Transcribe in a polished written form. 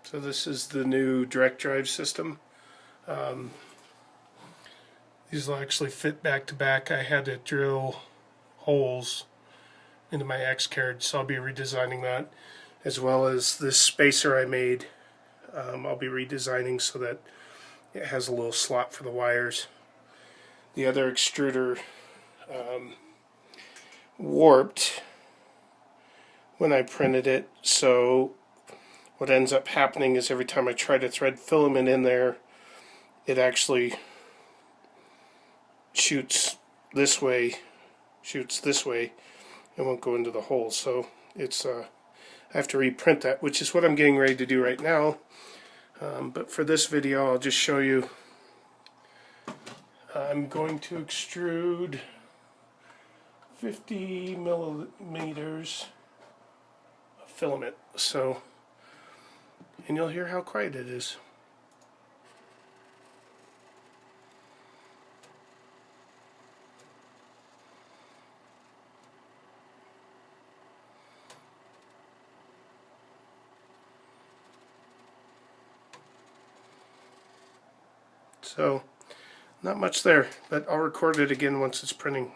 So this is the new direct drive system. These will actually fit back to back. I had to drill holes into my X carriage, so I'll be redesigning that, as well as this spacer I made. I'll be redesigning so that it has a little slot for the wires. The other extruder warped when I printed it, so what ends up happening is every time I try to thread filament in there, it actually shoots this way, and won't go into the hole. So it's I have to reprint that, which is what I'm getting ready to do right now. But for this video, I'll just show you. I'm going to extrude 50 millimeters of filament. So, and you'll hear how quiet it is. So, not much there, but I'll record it again once it's printing.